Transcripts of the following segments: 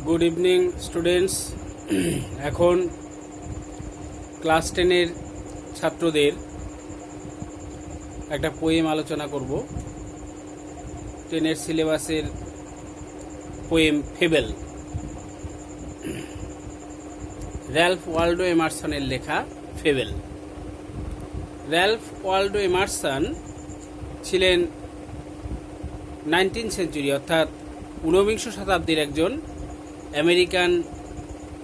Good evening students. এখন class 10-এর ছাত্রদের একটা পোয়েম আলোচনা করব। 10-এর সিলেবাসের পোয়েম ফেবেল, র্যালফ ওয়ালডো এমারসনের লেখা ফেবেল। র্যালফ ওয়ালডো এমারসন ছিলেন 19th সেঞ্চুরি অর্থাৎ ঊনবিংশ শতাব্দীর একজন আমেরিকান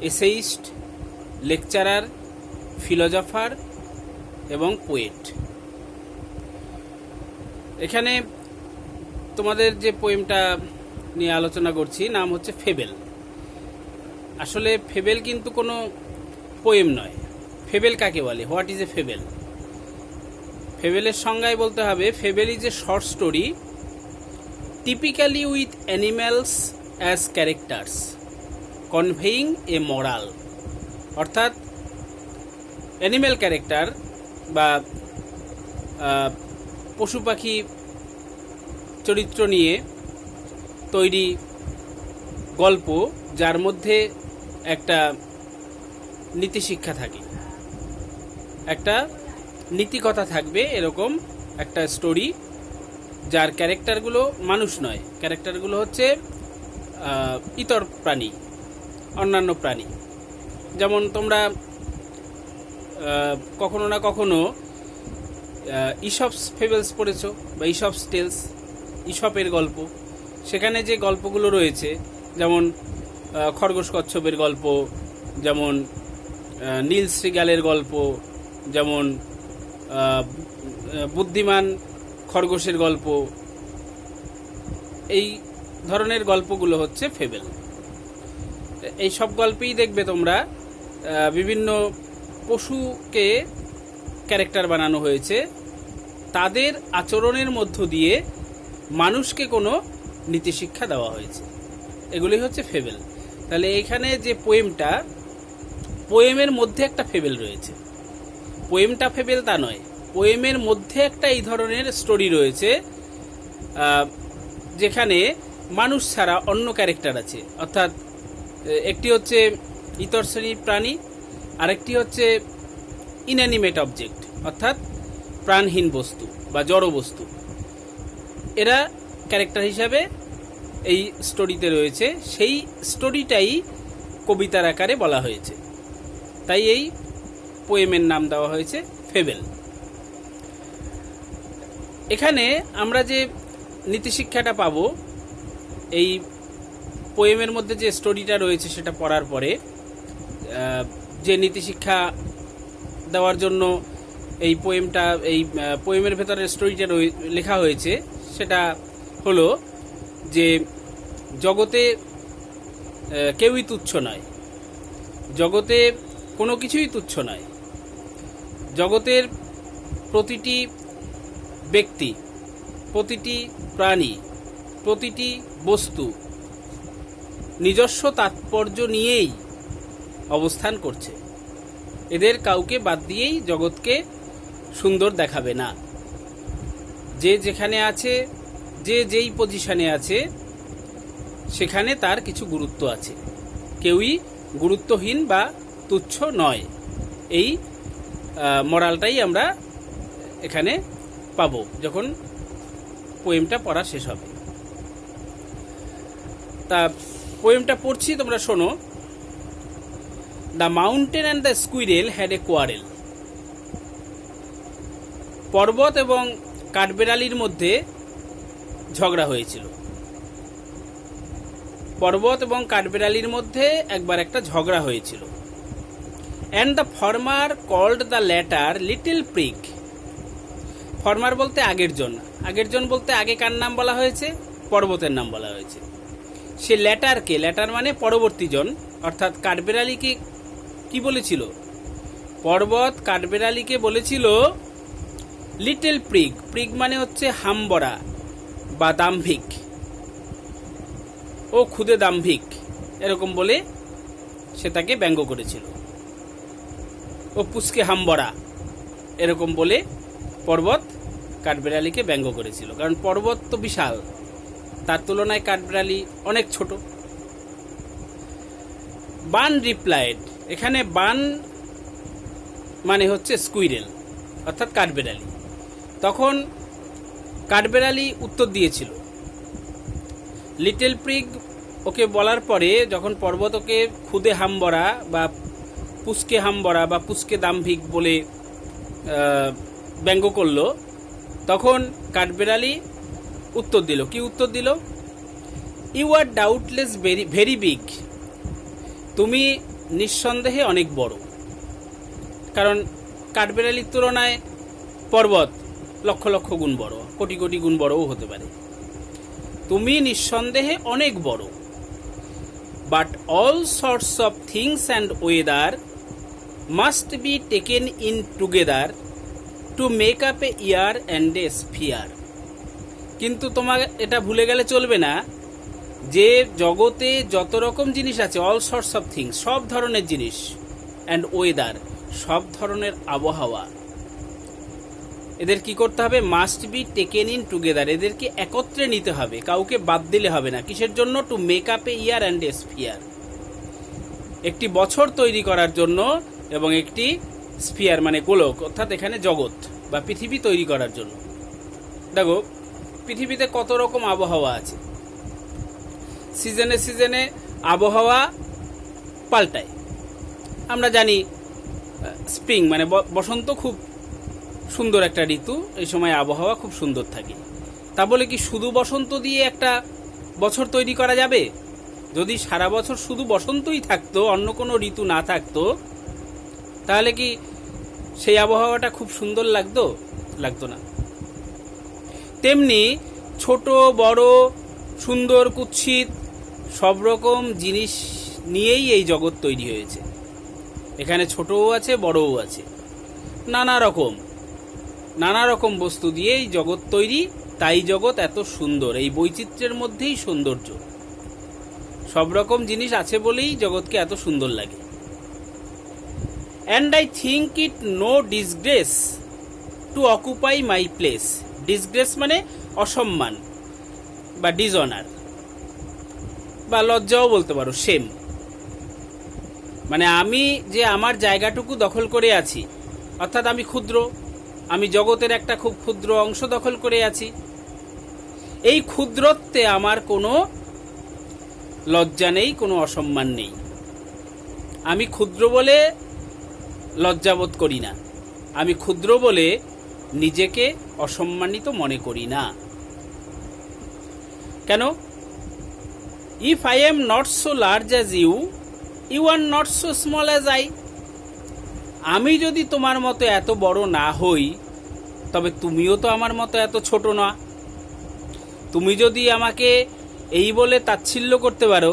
এসেইস্ট, লেকচারার, ফিলোজফার এবং পোয়েট। এখানে তোমাদের যে পোয়েমটা নিয়ে আলোচনা করছি নাম হচ্ছে ফেবেল। আসলে ফেবেল কিন্তু কোনো পোয়েম নয়। ফেবেল কাকে বলে? What is a fable? ফেবেলের সংজ্ঞায় বলতে হবে, fable is a short story typically with animals as characters conveying a moral। অর্থাৎ অ্যানিম্যাল ক্যারেক্টার বা পশু পাখি চরিত্র নিয়ে তৈরি গল্প, যার মধ্যে একটা নীতিশিক্ষা থাকে, একটা নীতিকথা থাকবে, এরকম একটা স্টোরি, যার ক্যারেক্টারগুলো মানুষ নয়, ক্যারেক্টারগুলো হচ্ছে ইতর প্রাণী, অন্যান্য প্রাণী। যেমন তোমরা কখনো না কখনো ইসপস ফেবেলস পড়েছো বা ইসপস টেলস, ইসপের গল্প। সেখানে যে গল্পগুলো রয়েছে, যেমন খরগোশ কচ্ছপের গল্প, যেমন নীল শ্রীগালের গল্প, যেমন বুদ্ধিমান খরগোশের গল্প, এই ধরনের গল্পগুলো হচ্ছে ফেবেল। এই সব গল্পেই দেখবে তোমরা বিভিন্ন পশুকে ক্যারেক্টার বানানো হয়েছে, তাদের আচরণের মধ্য দিয়ে মানুষকে কোনো নীতিশিক্ষা দেওয়া হয়েছে। এগুলি হচ্ছে ফেবেল। তাহলে এখানে যে পোয়েমটা, পোয়েমের মধ্যে একটা ফেবেল রয়েছে। পোয়েমটা ফেবেল তা নয়, পোয়েমের মধ্যে একটা এই ধরনের স্টোরি রয়েছে যেখানে মানুষ ছাড়া অন্য ক্যারেক্টার আছে। অর্থাৎ একটি হচ্ছে ইতর শ্রেণীর প্রাণী, আরেকটি হচ্ছে ইনঅ্যানিমেট অবজেক্ট অর্থাৎ প্রাণহীন বস্তু বা জড় বস্তু। এরা ক্যারেক্টার হিসাবে এই স্টোরিতে রয়েছে। সেই স্টোরিটাই কবিতার আকারে বলা হয়েছে, তাই এই পোয়েমের নাম দেওয়া হয়েছে ফেবেল। এখানে আমরা যে নীতিশিক্ষাটা পাবো, এই পোয়েমের মধ্যে যে স্টোরিটা রয়েছে সেটা পড়ার পরে যে নীতিশিক্ষা দেওয়ার জন্য এই পোয়েমের ভেতরে স্টোরিটা লেখা হয়েছে, সেটা হলো যে জগতে কেউই তুচ্ছ নয়, জগতে কোনো কিছুই তুচ্ছ নয়। জগতের প্রতিটি ব্যক্তি, প্রতিটি প্রাণী, প্রতিটি বস্তু নিজস্ব তাৎপর্য নিয়েই অবস্থান করছে। এদের কাউকে বাদ দিয়েই জগৎকে সুন্দর দেখাবে না। যে যেখানে আছে, যে যেই পজিশনে আছে, সেখানে তার কিছু গুরুত্ব আছে। কেউই গুরুত্বহীন বা তুচ্ছ নয়। এই মরালটাই আমরা এখানে পাবো যখন পোয়েমটা পড়া শেষ হবে। তা পোয়েমটা পড়ছি, তোমরা শোনো। The mountain and the squirrel had a quarrel. পর্বত এবং কাঠবেড়ালির মধ্যে ঝগড়া হয়েছিল। পর্বত এবং কাঠবেড়ালির মধ্যে একবার একটা ঝগড়া হয়েছিল। And the former called the latter little prig. Former বলতে আগের জন, আগের জন বলতে আগে কার নাম বলা হয়েছে? পর্বতের নাম বলা হয়েছে। সে ল্যাটারকে, ল্যাটার মানে পরবর্তী জন, অর্থাৎ কাঠবেড়ালিকে কি বলেছিল? পর্বত কাঠবেড়ালিকে বলেছিল লিটল প্রিগ। প্রিগ মানে হচ্ছে হামবড়া বা দাম্ভিক। ও খুদে দাম্ভিক, এরকম বলে সে তাকে ব্যঙ্গ করেছিল। ও পুষ্কে হামবড়া, এরকম বলে পর্বত কাঠবেড়ালিকে ব্যঙ্গ করেছিল। কারণ পর্বত তো বিশাল, তার তুলনায় কাঠবেড়ালি অনেক ছোট। বান রিপ্লাইড, এখানে বান মানে হচ্ছে স্কুইরেল অর্থাৎ কাঠবেড়ালি। তখন কাঠবেড়ালি উত্তর দিয়েছিল। লিটল প্রিগ ওকে বলার পরে যখন পর্বত ওকে খুদে হামবরা বা পুষ্কে হামবরা বা পুষ্কে দাম্ভিক বলে ব্যঙ্গ করলো, তখন কাঠবেড়ালি উত্তর দিল। কি উত্তর দিল? You are doubtless very big, তুমি নিঃসন্দেহে অনেক বড়। কারণ কাঠবেড়ালির তুলনায় পর্বত লক্ষ লক্ষ গুণ বড়, কোটি কোটি গুণ বড়ও হতে পারে। তুমি নিঃসন্দেহে অনেক বড়। But all sorts of things and weather must be taken in together to make up A year and a sphere. কিন্তু তোমার এটা ভুলে গেলে চলবে না যে জগতে যত রকম জিনিস আছে, অল সর্টস অফ থিংস, সব ধরনের জিনিস, অ্যান্ড ওয়েদার, সব ধরনের আবহাওয়া, এদের কি করতে হবে? Must be taken in together, এদেরকে একত্রে নিতে হবে, কাউকে বাদ দিলে হবে না। কিসের জন্য? To make up A year and a sphere, একটি বছর তৈরি করার জন্য এবং একটি স্ফিয়ার মানে গোলক অর্থাৎ এখানে জগৎ বা পৃথিবী তৈরি করার জন্য। দেখো পৃথিবীতে কত রকম আবহাওয়া আছে, সিজনে সিজনে আবহাওয়া পাল্টায়। আমরা জানি স্প্রিং মানে বসন্ত খুব সুন্দর একটা ঋতু, এই সময় আবহাওয়া খুব সুন্দর থাকে। তা বলে কি শুধু বসন্ত দিয়ে একটা বছর তৈরি করা যাবে? যদি সারা বছর শুধু বসন্তই থাকতো, অন্য কোনো ঋতু না থাকতো, তাহলে কি সেই আবহাওয়াটা খুব সুন্দর লাগতো? লাগতো না। তেমনি ছোট বড় সুন্দর কুৎসিত সব রকম জিনিস নিয়েই এই জগৎ তৈরি হয়েছে। এখানে ছোটও আছে বড়ও আছে, নানা রকম বস্তু দিয়েই জগৎ তৈরি। তাই জগৎ এত সুন্দর, এই বৈচিত্র্যের মধ্যেই সৌন্দর্য। সব রকম জিনিস আছে বলেই জগৎকে এত সুন্দর লাগে। And I think it no disgrace to occupy my place. Disgrace মানে অসম্মান বা ডিসঅনার বা লজ্জাও বলতে পারো, শেম। মানে আমি যে আমার জায়গাটুকু দখল করে আছি, অর্থাৎ আমি ক্ষুদ্র, আমি জগতের একটা খুব ক্ষুদ্র অংশ দখল করে আছি, এই ক্ষুদ্রত্বে আমার কোনো লজ্জা নেই, কোনো অসম্মান নেই। আমি ক্ষুদ্র বলে লজ্জাবোধ করি না, আমি ক্ষুদ্র বলে নিজেকে অসম্মানিত মনে করি না। কেন? If I am not so large as you, you are not so small as I. আমি যদি তোমার মতো এত বড় না হই, তবে তুমিও তো আমার মতো এত ছোট না। তুমি যদি আমাকে এই বলে তাচ্ছিল্য করতে পারো,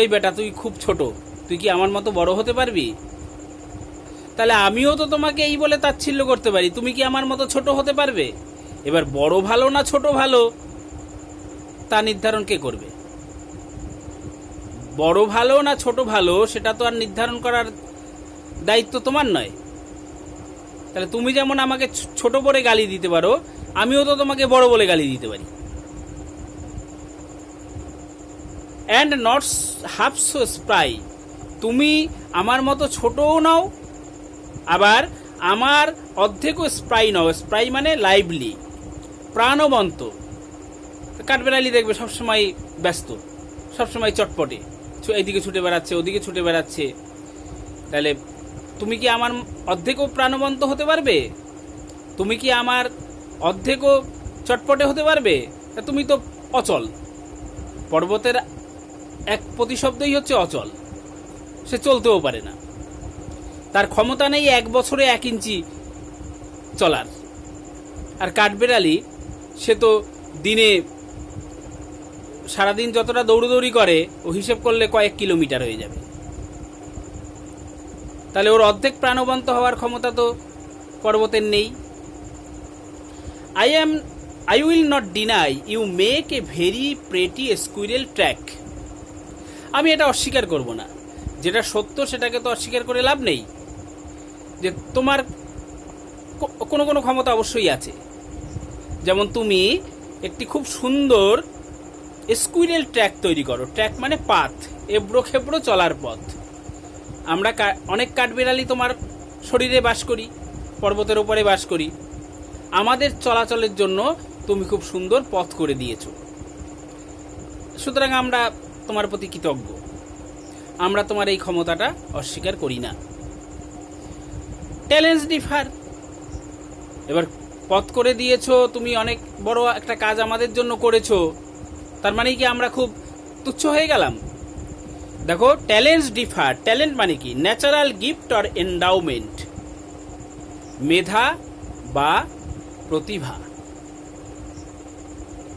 এই বেটা তুই খুব ছোট, তুই কি আমার মতো বড় হতে পারবি? তাহলে আমিও তো তোমাকে এই বলে তাচ্ছিল্য করতে পারি, তুমি কি আমার মতো ছোট হতে পারবে? এবার বড় ভালো না ছোট ভালো তা নির্ধারণ কে করবে? বড় ভালো না ছোট ভালো সেটা তো আর নির্ধারণ করার দায়িত্ব তোমার নয়। তাহলে তুমি যেমন আমাকে ছোট বলে গালি দিতে পারো, আমিও তো তোমাকে বড় বলে গালি দিতে পারি। And not half so spry, তুমি আমার মতো ছোটও নাও, আবার আমার অর্ধেকও স্প্রাই নাও। স্প্রাই মানে লাইভলি, প্রাণবন্ত। কাঠবেড়ালি দেখবে সবসময় ব্যস্ত, সবসময় চটপটে, এইদিকে ছুটে বেড়াচ্ছে ওদিকে ছুটে বেড়াচ্ছে। তাহলে তুমি কি আমার অর্ধেকও প্রাণবন্ত হতে পারবে? তুমি কি আমার অর্ধেকও চটপটে হতে পারবে? তুমি তো অচল। পর্বতের এক প্রতিশব্দই হচ্ছে অচল, সে চলতেও পারে না, তার ক্ষমতা নেই 1 বছরে 1 ইঞ্চি চলার। আর কাঠবেড়ালি সে তো দিনে সারাদিন যতটা দৌড়দৌড়ি করে ও হিসেব করলে কয়েক কিলোমিটার হয়ে যাবে। তাহলে ওর অর্ধেক প্রাণবন্ত হওয়ার ক্ষমতা তো পর্বতের নেই। I will not deny you make a very pretty squirrel track. আমি এটা অস্বীকার করব না, যেটা সত্য সেটাকে তো অস্বীকার করে লাভ নেই। যে তোমার কোনো কোনো ক্ষমতা অবশ্যই আছে, যেমন তুমি একটি খুব সুন্দর স্কুইরেল ট্র্যাক তৈরি করো। ট্র্যাক মানে পাথ, এবড়ো খেবড়ো চলার পথ, আমরা অনেক কাঠবিড়ালি তোমার শরীরে বাস করি, পর্বতের উপরে বাস করি। আমাদের চলাচলের জন্য তুমি খুব সুন্দর পথ করে দিয়েছো, সুতরাং আমরা তোমার প্রতি কৃতজ্ঞ। আমরা তোমার এই ক্ষমতাটা অস্বীকার করি না। Talents differ. এবার পথ করে দিয়েছো, তুমি অনেক বড় একটা কাজ আমাদের জন্য করেছো, তার মানে কি আমরা খুব তুচ্ছ হয়ে গেলাম? দেখো, ট্যালেন্টস ডিফার। ট্যালেন্ট মানে কি? ন্যাচারাল গিফট অর এন্ডাউমেন্ট, মেধা বা প্রতিভা।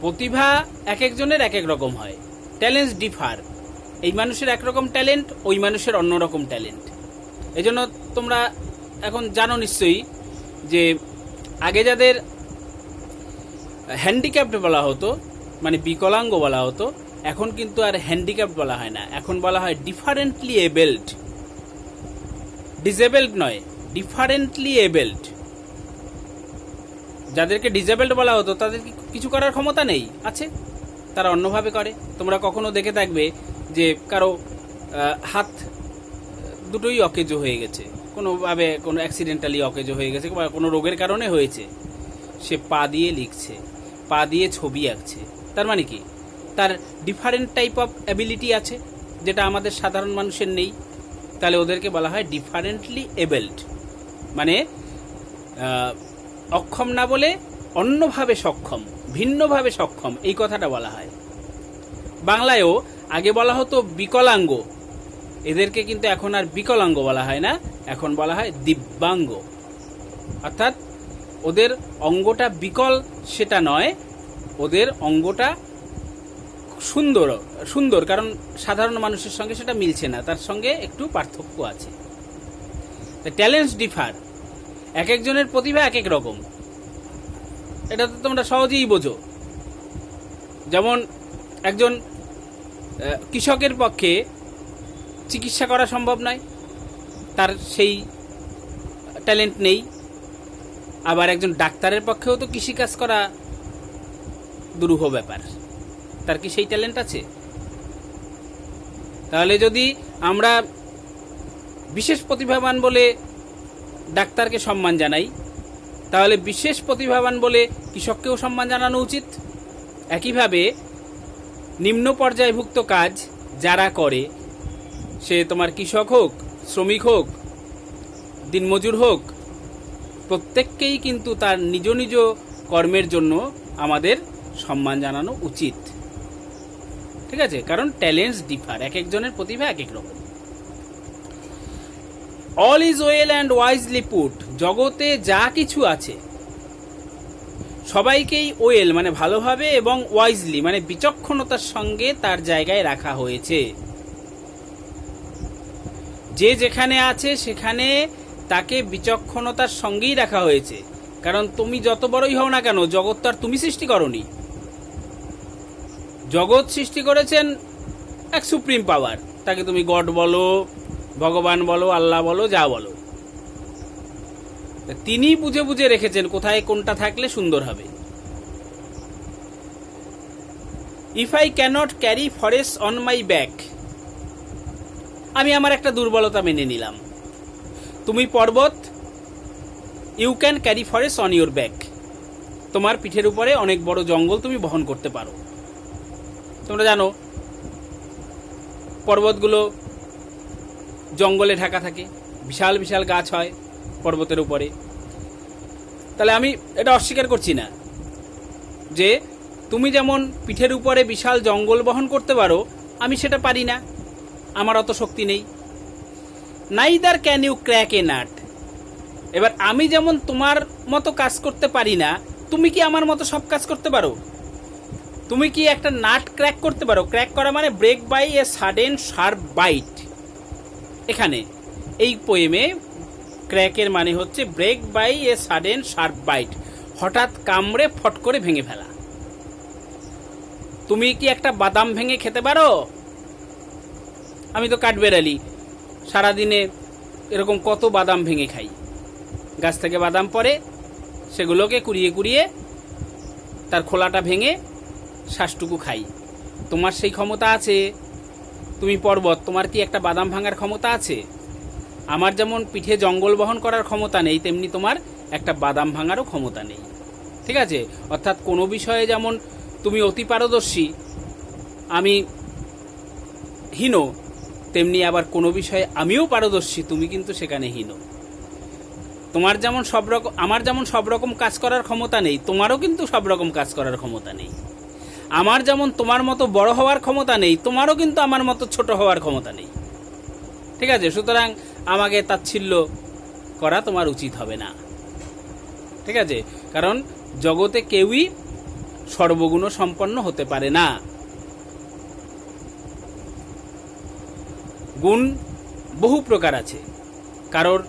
প্রতিভা এক একজনের এক এক রকম হয়। Talents differ. এই মানুষের একরকম ট্যালেন্ট, ওই মানুষের অন্যরকম ট্যালেন্ট। এই জন্য তোমরা এখন জানো নিশ্চয়ই যে আগে যাদের হ্যান্ডিক্যাপ্ট বলা হতো, মানে বিকলাঙ্গ বলা হতো, এখন কিন্তু আর হ্যান্ডিক্যাপ্ট বলা হয় না, এখন বলা হয় ডিফারেন্টলি এবেলড। ডিসেবলড নয়, ডিফারেন্টলি এবেলড। যাদেরকে ডিসেবলড বলা হতো তাদের কিছু করার ক্ষমতা নেই, আছে, তারা অন্যভাবে করে। তোমরা কখনো দেখে থাকবে যে কারো হাত দুটোই অকেজো হয়ে গেছে, কোনোভাবে কোনো অ্যাক্সিডেন্টালি অকেজো হয়ে গেছে বা কোনো রোগের কারণে হয়েছে, সে পা দিয়ে লিখছে, পা দিয়ে ছবি আঁকছে। তার মানে কি? তার ডিফারেন্ট টাইপ অফ অ্যাবিলিটি আছে, যেটা আমাদের সাধারণ মানুষের নেই। তাহলে ওদেরকে বলা হয় ডিফারেন্টলি এবেলড, মানে অক্ষম না বলে অন্যভাবে সক্ষম, ভিন্নভাবে সক্ষম, এই কথাটা বলা হয়। বাংলায়ও আগে বলা হতো বিকলাঙ্গ, এদেরকে কিন্তু এখন আর বিকলাঙ্গ বলা হয় না, এখন বলা হয় দিব্যাঙ্গ। অর্থাৎ ওদের অঙ্গটা বিকল সেটা নয়, ওদের অঙ্গটা সুন্দর সুন্দর, কারণ সাধারণ মানুষের সঙ্গে সেটা মিলছে না, তার সঙ্গে একটু পার্থক্য আছে। Talents differ. এক একজনের প্রতিভা এক এক রকম, এটা তো তোমরা সহজেই বোঝো। যেমন একজন কৃষকের পক্ষে চিকিৎসা করা সম্ভব নয়, তার সেই ট্যালেন্ট নেই। আবার একজন ডাক্তারের পক্ষেও তো কৃষিকাজ করা দুরূহ ব্যাপার, তার কি সেই ট্যালেন্ট আছে? তাহলে যদি আমরা বিশেষ প্রতিভাবান বলে ডাক্তারকে সম্মান জানাই, তাহলে বিশেষ প্রতিভাবান বলে কৃষককেও সম্মান জানানো উচিত। একইভাবে নিম্ন পর্যায়ভুক্ত কাজ যারা করে, সে তোমার কৃষক হোক, শ্রমিক হোক, দিনমজুর হোক, প্রত্যেককেই কিন্তু তার নিজ নিজ কর্মের জন্য আমাদের সম্মান জানানো উচিত। ঠিক আছে? কারণ ট্যালেন্টস ডিফার, এক একজনের প্রতিভা এক এক রকম। All is well and wisely put. জগতে যা কিছু আছে সবাইকেই ওয়েল মানে ভালোভাবে এবং ওয়াইজলি মানে বিচক্ষণতার সঙ্গে তার জায়গায় রাখা হয়েছে। যে যেখানে আছে সেখানে তাকে বিচক্ষণতার সঙ্গেই রাখা হয়েছে। কারণ তুমি যত বড়ই হও না কেন, জগৎ তো আর তুমি সৃষ্টি করনি। জগৎ সৃষ্টি করেছেন এক সুপ্রিম পাওয়ার, তাকে তুমি গড বলো, ভগবান বলো, আল্লাহ বলো, যা বলো। তিনি বুঝে বুঝে রেখেছেন কোথায় কোনটা থাকলে সুন্দর হবে। If I can't carry forest on my back, আমি আমার একটা দুর্বলতা মেনে নিলাম। তুমি পর্বত, you can carry forest on your back, তোমার পিঠের উপরে অনেক বড় জঙ্গল তুমি বহন করতে পারো। তোমরা জানো পর্বতগুলো জঙ্গলে ঢাকা থাকে, বিশাল বিশাল গাছ হয় পর্বতের উপরে। তাহলে আমি এটা অস্বীকার করছি না যে তুমি যেমন পিঠের উপরে বিশাল জঙ্গল বহন করতে পারো, আমি সেটা পারি না, আমার অত শক্তি নেই। Neither can you crack a nut. এবার আমি যেমন তোমার মতো কাজ করতে পারি না, তুমি কি আমার মতো সব কাজ করতে পারো? তুমি কি একটা নাট ক্র্যাক করতে পারো? ক্র্যাক করা মানে break by a sudden sharp bite. এখানে এই পোয়েমে ক্র্যাকের মানে হচ্ছে break by a sudden sharp bite, হঠাৎ কামড়ে ফট করে ভেঙে ফেলা। তুমি কি একটা বাদাম ভেঙে খেতে পারো? আমি তো কাঠবেড়ালি, সারাদিনে এরকম কত বাদাম ভেঙে খাই। গাছ থেকে বাদাম পড়ে, সেগুলোকে কুড়িয়ে কুড়িয়ে তার খোলাটা ভেঙে শ্বাসটুকু খাই। তোমার সেই ক্ষমতা আছে? তুমি পর্বত, তোমার কি একটা বাদাম ভাঙার ক্ষমতা আছে? আমার যেমন পিঠে জঙ্গল বহন করার ক্ষমতা নেই, তেমনি তোমার একটা বাদাম ভাঙারও ক্ষমতা নেই। ঠিক আছে? অর্থাৎ কোনো বিষয়ে যেমন তুমি অতি পারদর্শী, আমি হীন, তেমনি আবার কোনো বিষয়ে আমিও পারদর্শী, তুমি কিন্তু সেখানে হীন। তোমার যেমন সব রকম, আমার যেমন সব রকম কাজ করার ক্ষমতা নেই, তোমারও কিন্তু সব রকম কাজ করার ক্ষমতা নেই। আমার যেমন তোমার মতো বড় হওয়ার ক্ষমতা নেই, তোমারও কিন্তু আমার মতো ছোট হওয়ার ক্ষমতা নেই। ঠিক আছে? সুতরাং আমাকে তাচ্ছিল্য করা তোমার উচিত হবে না। ঠিক আছে? কারণ জগতে কেউই সর্বগুণ সম্পন্ন হতে পারে না। গুণ বহু প্রকার আছে, কারোর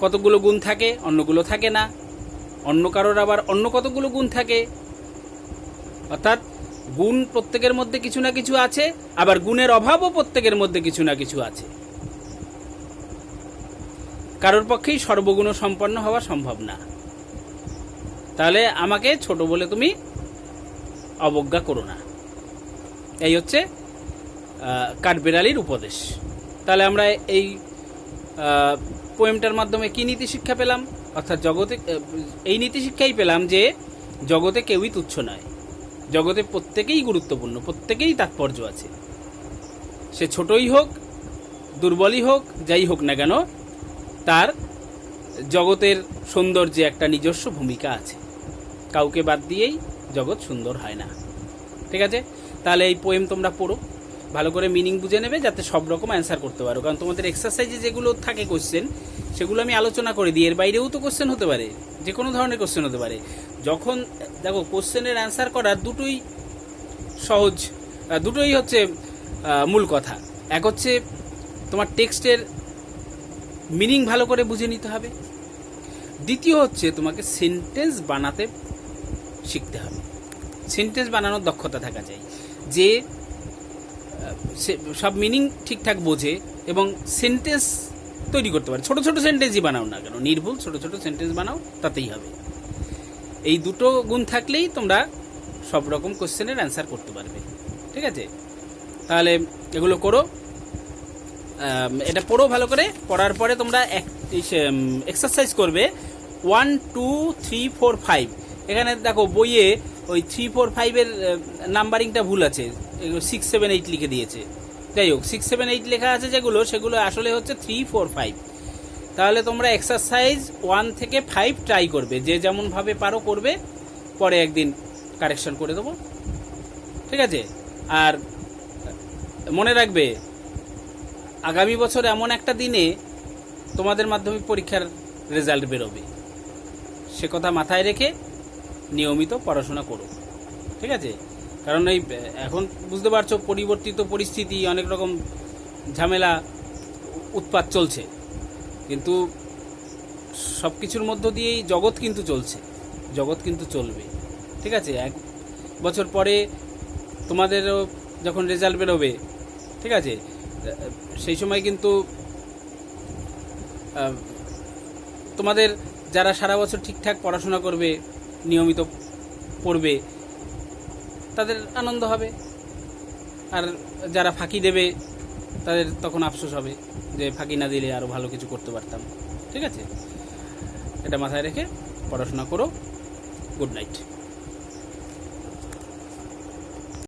কতগুলো গুণ থাকে, অন্যগুলো থাকে না, অন্য কারোর আবার অন্য কতগুলো গুণ থাকে। অর্থাৎ গুণ প্রত্যেকের মধ্যে কিছু না কিছু আছে, আবার গুণের অভাবও প্রত্যেকের মধ্যে কিছু না কিছু আছে। কারোর পক্ষেই সর্বগুণ সম্পন্ন হওয়া সম্ভব না। তাহলে আমাকে ছোট বলে তুমি অবজ্ঞা করো না। এই হচ্ছে কাঠবিড়ালির উপদেশ। তাহলে আমরা এই পোয়েমটার মাধ্যমে কি নীতি শিক্ষা পেলাম? অর্থাৎ জগতে এই নীতি শিক্ষাই পেলাম যে জগতে কেউই তুচ্ছ নয়, জগতে প্রত্যেকেই গুরুত্বপূর্ণ, প্রত্যেকেই তাৎপর্য আছে। সে ছোটই হোক, দুর্বলই হোক, যাই হোক না কেন, তার জগতের সৌন্দর্যে একটা নিজস্ব ভূমিকা আছে। কাউকে বাদ দিয়েই জগৎ সুন্দর হয় না। ঠিক আছে? তাহলে এই পোয়েম তোমরা পড়ো, ভালো করে মিনিং বুঝে নেবে, যাতে সব রকম অ্যান্সার করতে পারো। কারণ তোমাদের এক্সারসাইজে যেগুলো থাকে কোশ্চেন, সেগুলো আমি আলোচনা করে দিই। এর বাইরেও তো কোশ্চেন হতে পারে, যে কোনো ধরনের কোশ্চেন হতে পারে। যখন দেখো কোশ্চেনের অ্যান্সার করার দুটোই সহজ, দুটোই হচ্ছে মূল কথা। এক হচ্ছে তোমার টেক্সটের মিনিং ভালো করে বুঝে নিতে হবে, দ্বিতীয় হচ্ছে তোমাকে সেন্টেন্স বানাতে শিখতে হবে। সেন্টেন্স বানানোর দক্ষতা থাকা চাই, যে সব মিনিং ঠিকঠাক বোঝে এবং সেন্টেন্স তৈরি করতে পারে। ছোট ছোট সেন্টেন্সই বানাও না কেন, নির্ভুল ছোট ছোট সেন্টেন্স বানাও, তাতেই হবে। এই দুটো গুণ থাকলেই তোমরা সব রকম কোশ্চেনের অ্যান্সার করতে পারবে। ঠিক আছে? তাহলে এগুলো করো, এটা পড়ো ভালো করে। পড়ার পরে তোমরা এক্সারসাইজ করবে 1, 2, 3, 4, 5। এখানে দেখো বইয়ে ওই 3, 4, 5-এর নাম্বারিংটা ভুল আছে, 6, 7, 8 লিখে দিয়েছে। যাই হোক, 6, 7, 8 লেখা আছে যেগুলো, সেগুলো আসলে হচ্ছে 3, 4, 5। তাহলে তোমরা এক্সারসাইজ 1 থেকে 5 ট্রাই করবে, যে যেমনভাবে পারো করবে, পরে একদিন কারেকশন করে দেবো। ঠিক আছে? আর মনে রাখবে, আগামী বছর এমন একটা দিনে তোমাদের মাধ্যমিক পরীক্ষার রেজাল্ট বেরোবে, সে কথা মাথায় রেখে নিয়মিত পড়াশোনা করো। ঠিক আছে? কারণ এই এখন বুঝতে পারছো, পরিবর্তিত পরিস্থিতি, অনেক রকম ঝামেলা উৎপাত চলছে, কিন্তু সব কিছুর মধ্য দিয়েই জগৎ কিন্তু চলছে, জগৎ কিন্তু চলবে। ঠিক আছে? 1 বছর পরে তোমাদেরও যখন রেজাল্ট বেরোবে, ঠিক আছে, সেই সময় কিন্তু তোমাদের যারা সারা বছর ঠিকঠাক পড়াশোনা করবে, নিয়মিত পড়বে, তাদের আনন্দ হবে। আর যারা ফাঁকি দেবে, তাদের তখন আফসোস হবে যে ফাঁকি না দিলে আরও ভালো কিছু করতে পারতাম। ঠিক আছে? এটা মাথায় রেখে পড়াশোনা করো। Good night.